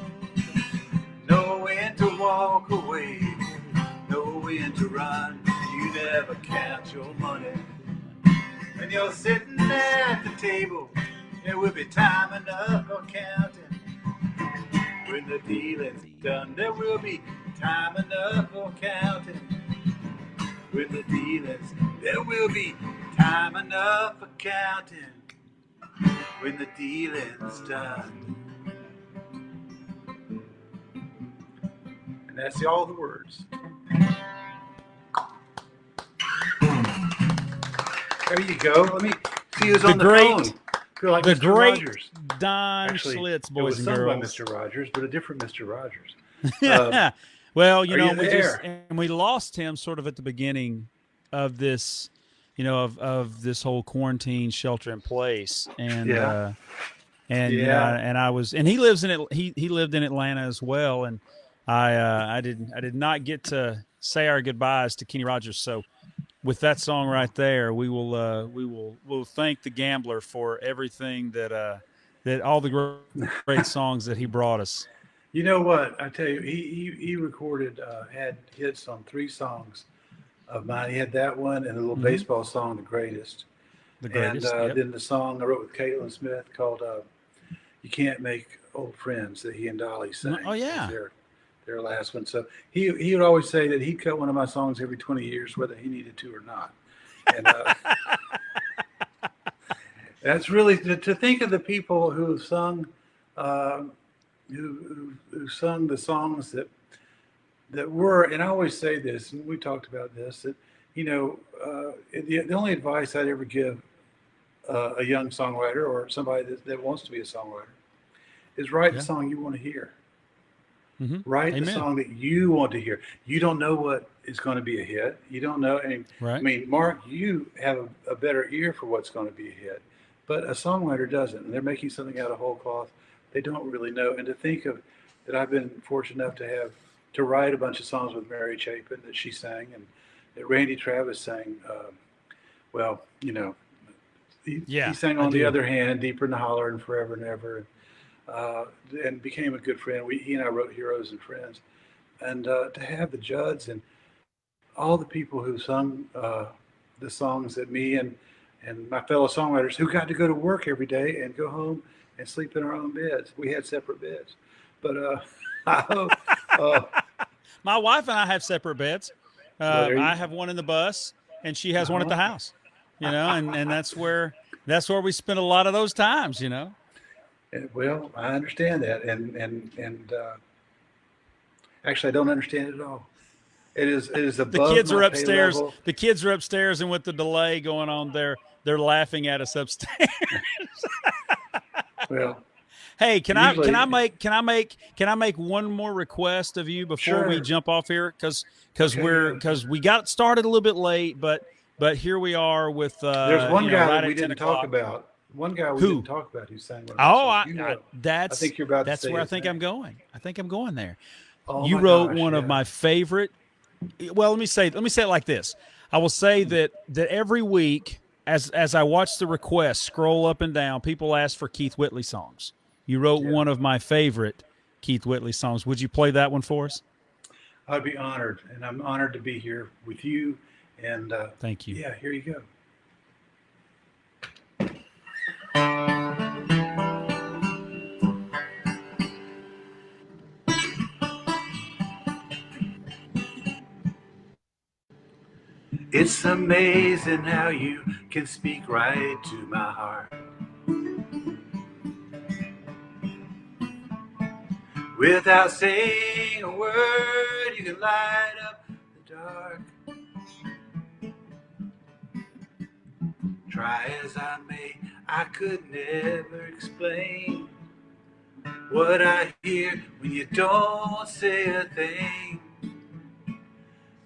know when to walk away, know when to run. You never count your money. When you're sitting at the table, there will be time enough for counting. When the dealing's done, there will be time enough for counting. When the dealing's, there will be time enough for counting. When the dealing's done. And that's all the words. There you go. Let me see who's on the phone. Feel like The Mr. great Rogers. Don Actually, Schlitz, it boys was and sung by girls. Mr. Rogers, but a different Mr. Rogers. Well, you are know, you we just there? and we lost him sort of at the beginning of this, you know, of this whole quarantine shelter in place, and Yeah. you know, Yeah. and I was, and he lives in it. He lived in Atlanta as well, and I did not get to say our goodbyes to Kenny Rogers. So with that song right there, we'll thank the Gambler for everything that all the great songs that he brought us. You know what? I tell you, he recorded, had hits on 3 songs of mine. He had that one and a little Mhm. baseball song, The Greatest. The greatest. And Yep. then the song I wrote with Caitlin Smith called You Can't Make Old Friends that he and Dolly sang. Oh, yeah. Was their last one. So he would always say that he'd cut one of my songs every 20 years, whether he needed to or not. And that's really to think of the people who have sung, who sung the songs that were. And I always say this, and we talked about this, that you know, the only advice I'd ever give a young songwriter or somebody that wants to be a songwriter is write Yeah. the song you want to hear. Mhm. Write the Amen. song that you want to hear. You don't know what is going to be a hit. You don't know. And Right. I mean, Mark, you have a better ear for what's going to be a hit, but a songwriter doesn't. And they're making something out of whole cloth. They don't really know. And to think of that, I've been fortunate enough to write a bunch of songs with Mary Chapin that she sang, and that Randy Travis sang. Well, you know, he sang I On the do. Other Hand, Deeper in the Holler, and Forever and Ever. And became a good friend. He and I wrote Heroes and Friends. And to have the Judds and all the people who sung the songs that me and my fellow songwriters who got to go to work every day and go home and sleep in our own beds. We had separate beds. But I hope, My wife and I have separate beds. Well, there you- I have one in the bus, and she has one at the house. you know, and that's where we spend a lot of those times, you know. Well, I understand that, and actually, I don't understand it at all. It is The above kids my are pay upstairs. level. The kids are upstairs, and with the delay going on, they're laughing at us upstairs. Well, Hey, can Usually- I make one more request of you before we Sure. jump off here? Because Okay, we got started a little bit late, but here we are with there's one you know, guy right that we at 10 didn't talk o'clock. about. One guy we Who? didn't talk about who sang one of Oh, my songs. You know. that's I think you're about to that's say where I his think name. I'm going. I think I'm going there. Oh You my wrote gosh, one of yeah. my favorite. Well, let me say it like this. I will say that every week, as I watch the requests scroll up and down, people ask for Keith Whitley songs. You wrote Yeah. one of my favorite Keith Whitley songs. Would you play that one for us? I'd be honored, and I'm honored to be here with you. And Thank you. yeah, here you go. It's amazing how you can speak right to my heart. Without saying a word, you can light up the dark. Try as I may, I could never explain what I hear when you don't say a thing.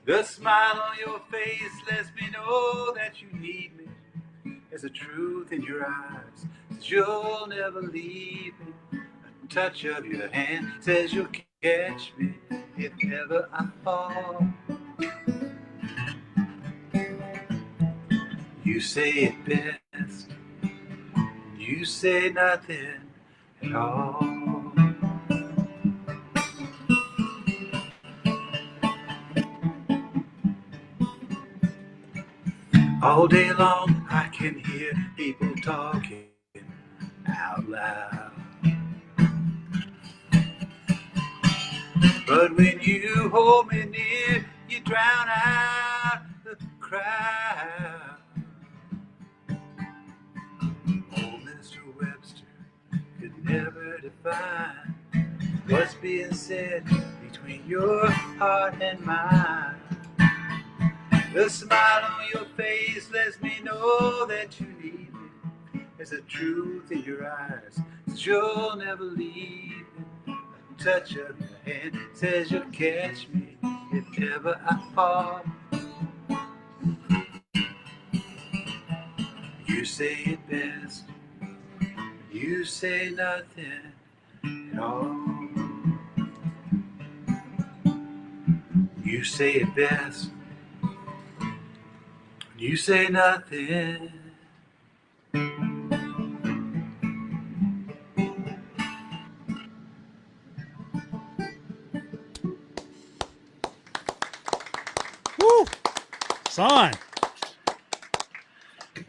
The smile on your face lets me know that you need me. There's a truth in your eyes that you'll never leave me. A touch of your hand says you'll catch me if ever I fall. You say it best. You say nothing at all. All day long I can hear people talking out loud. But when you hold me near, you drown out the crowd. Old Mr. Webster could never define what's being said between your heart and mine. The smile on your face lets me know that you need me. There's a truth in your eyes that you'll never leave me. A touch of your hand says you'll catch me if ever I fall. You say it best. You say nothing at all. You say it best. You say nothing. Woo, son.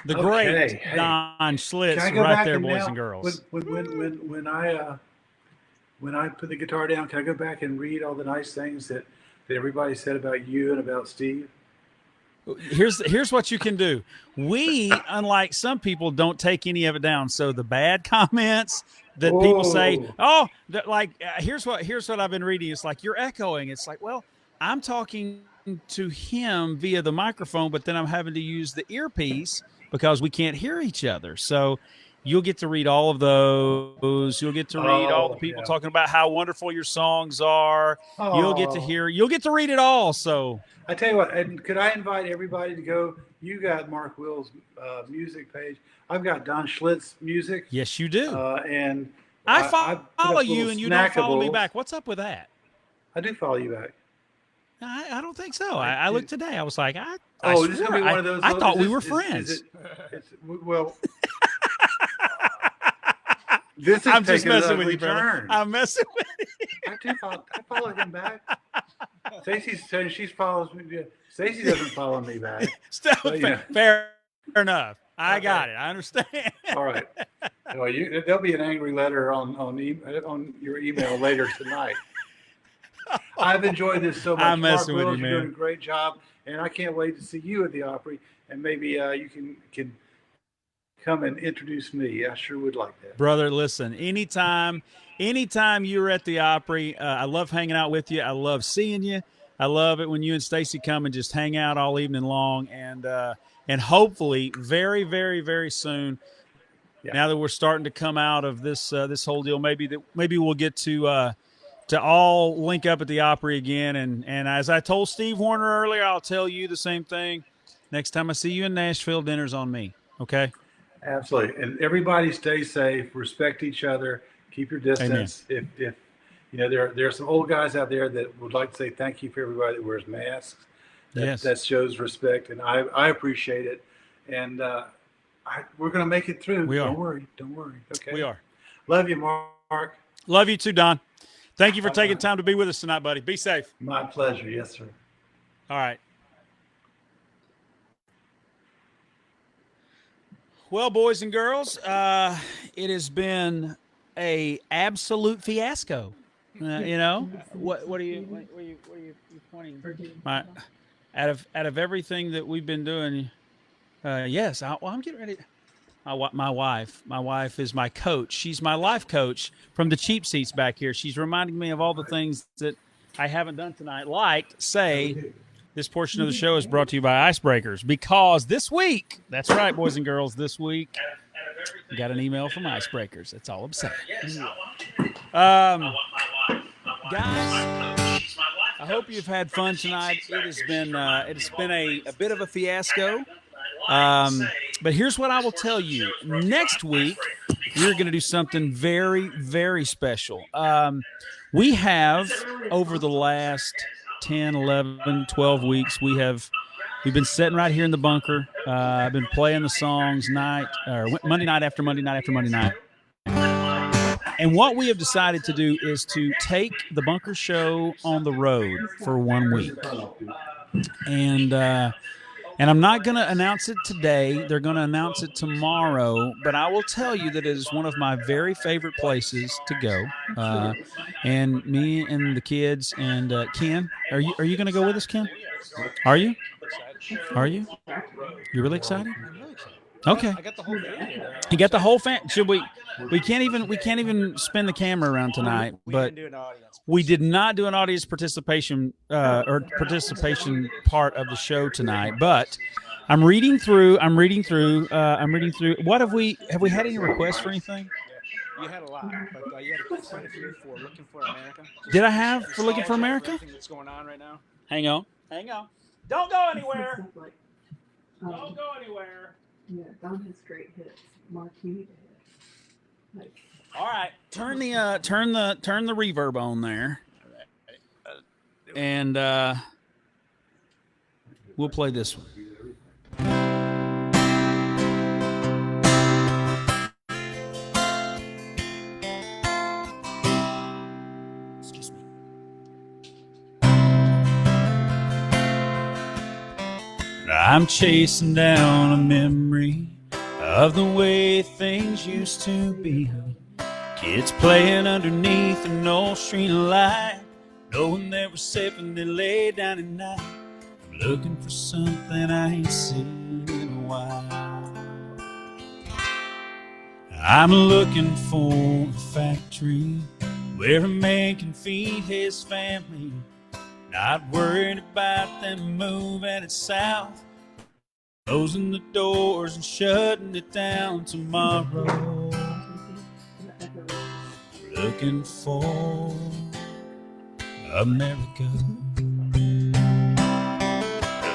The Okay, great hey. Don Schlitz, Can I go right back there, and boys now, and girls. when I put the guitar down, can I go back and read all the nice things that everybody said about you and about Steve? Here's what you can do. We, unlike some people, don't take any of it down. So the bad comments that people say, Whoa. here's what I've been reading. It's like you're echoing. It's like, well, I'm talking to him via the microphone, but then I'm having to use the earpiece because we can't hear each other. So you'll get to read all of those. You'll get to read all the people Yeah. talking about how wonderful your songs are. You'll get to read it all. So I tell you what, and could I invite everybody to go? You got Mark Will's music page. I've got Don Schlitz music. yes, you do. And I put up follow you little and you don't follow me snackables. back. What's up with that? I do follow you back. I don't think so. I I do. looked today. I was like, I Oh, this is swear, gonna be one of those. I thought is we were this- friends. Well, this is I'm just taking an messing with ugly you, brother. turn. I'm messing with you. I follow him back. Stacey's saying she follows me. Yeah. Stacey doesn't follow me back. Still, But, yeah. fair enough. I Okay. got it. I understand. All right. Well, there'll be an angry letter on your email later tonight. I've enjoyed this so much. I'm messing Mark with Wills, you, you're man. doing a great job. and I can't wait to see you at the Opry, and maybe you can come and introduce me. I sure would like that. Brother, listen, anytime you're at the Opry, I love hanging out with you. I love seeing you. I love it when you and Stacy come and just hang out all evening long, and hopefully very, very, very soon. Yeah. Now that we're starting to come out of this this whole deal, maybe we'll get to all link up at the Opry again. And as I told Steve Warner earlier, I'll tell you the same thing. Next time I see you in Nashville, dinner's on me. Okay. Absolutely. And everybody stay safe, respect each other, keep your distance. If you know, there are some old guys out there that would like to say thank you for everybody that wears masks. That shows respect, and I appreciate it. And we're going to make it through. We are. Don't worry. Okay. We are. Love you, Mark. Love you too, Don. Thank you for taking time to be with us tonight, buddy. Be safe. My pleasure. Yes, sir. All right. Well, boys and girls, it has been a absolute fiasco. You know, what are you pointing? Out of everything that we've been doing, yes. I'm getting ready. My wife is my coach. She's my life coach from the cheap seats back here. She's reminding me of all the things that I haven't done tonight, like say. This portion of the show is brought to you by Icebreakers, because this week, that's right, boys and girls, this week, we got an email from Icebreakers. That's all I'm saying. Guys, I hope you've had fun tonight. It's been a bit of a fiasco. But here's what I will tell you. Next week, we're going to do something very, very special. We have, over the last 10, 11, 12 weeks, we've been sitting right here in the bunker. I've been playing the songs Monday night after Monday night after Monday night. And what we have decided to do is to take the Bunker Show on the road for 1 week. And I'm not going to announce it today. They're going to announce it tomorrow. But I will tell you that it is one of my very favorite places to go. And me and the kids and Ken, are you going to go with us, Ken? Are you? Are you? You're really excited? I'm really excited. Okay. I got the whole crew here. You got the whole fan. Should we? We can't even spin the camera around tonight. But do an audience. we did not do an audience participation participation part of the show tonight. But I'm reading through. What have we had any requests for anything? You had a lot, but you had quite a few for Looking for America. Did I have for Looking for America? Everything that's going on right now. Hang on. Don't go anywhere. Like, Don't go anywhere. yeah, Don has great hits. Mark, you need a hit. Like, All right, turn the reverb on there, and we'll play this one. Excuse me. I'm chasing down a memory of the way things used to be. Kids playing underneath an old street light, knowing they were safe when they lay down at night. I'm looking for something I ain't seen in a while. I'm looking for a factory where a man can feed his family, not worried about them moving it south, closing the doors and shutting it down tomorrow. Looking for America, the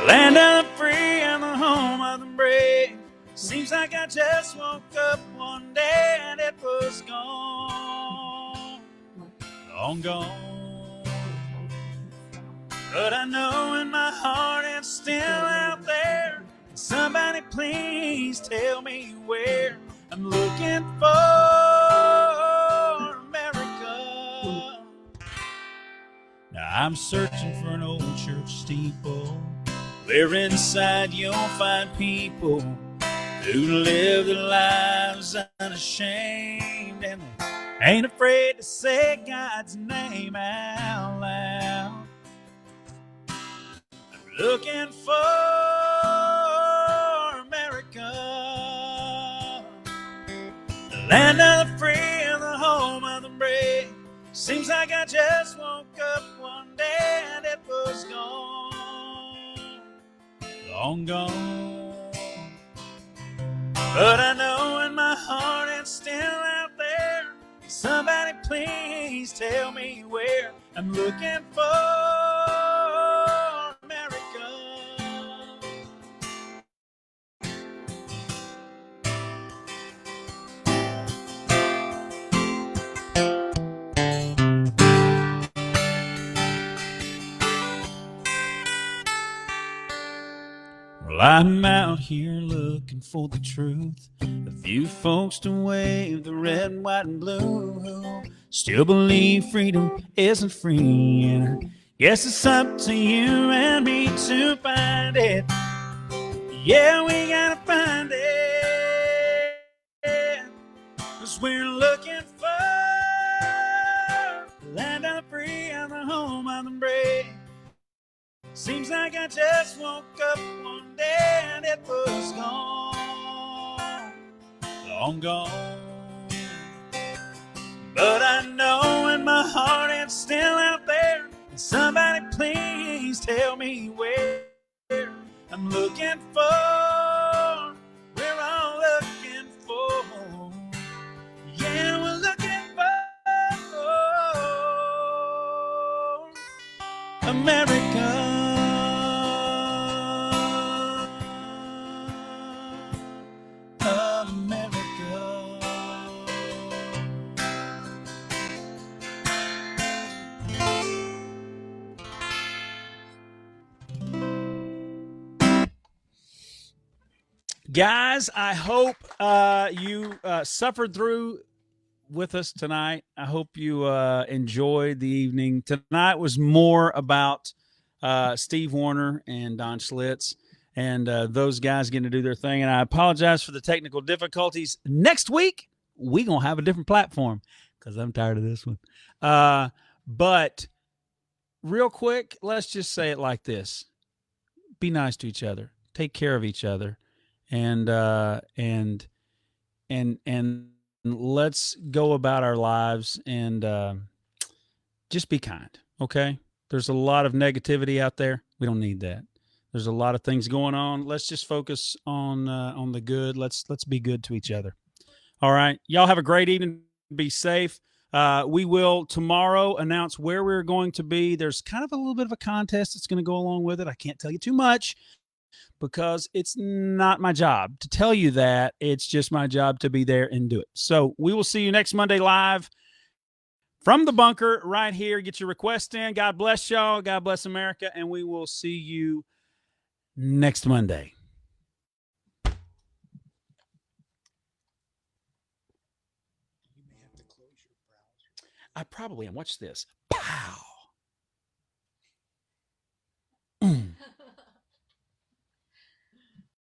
land of the free and the home of the brave. Seems like I just woke up one day and it was gone, long gone. But I know in my heart it's still out there. Somebody please tell me where. I'm looking for America. Now I'm searching for an old church steeple where inside you'll find people who live their lives unashamed and ain't afraid to say God's name out loud. I'm looking for America, the land of the free and the home of the brave. Seems like I just woke up one day and it was gone, long gone. But I know in my heart it's still out there. Somebody please tell me where. I'm looking for America. Well, I'm out here looking for the truth. A few folks to wave the red, white, and blue. Still believe freedom isn't free, and I guess it's up to you and me to find it. Yeah, we gotta find it, 'cause we're looking for the land of the free and the home of the brave. Seems like I just woke up one day and it was gone, long gone. But I know in my heart it's still out there. And somebody please tell me where. I'm looking for, we're all looking for. Yeah, we're looking for America. Guys, I hope you suffered through with us tonight. I hope you enjoyed the evening. Tonight was more about Steve Warner and Don Schlitz and those guys getting to do their thing. And I apologize for the technical difficulties. Next week, we're going to have a different platform because I'm tired of this one. But real quick, let's just say it like this. Be nice to each other. Take care of each other. And let's go about our lives and just be kind. Okay. There's a lot of negativity out there. We don't need that. There's a lot of things going on. Let's just focus on the good. Let's be good to each other. All right. Y'all have a great evening. Be safe. We will tomorrow announce where we're going to be. There's kind of a little bit of a contest that's going to go along with it. I can't tell you too much, because it's not my job to tell you that. It's just my job to be there and do it. So we will see you next Monday live from the bunker right here. Get your request in. God bless y'all. God bless America. And we will see you next Monday. You may have to close your browser. I probably am. Watch this. Pow!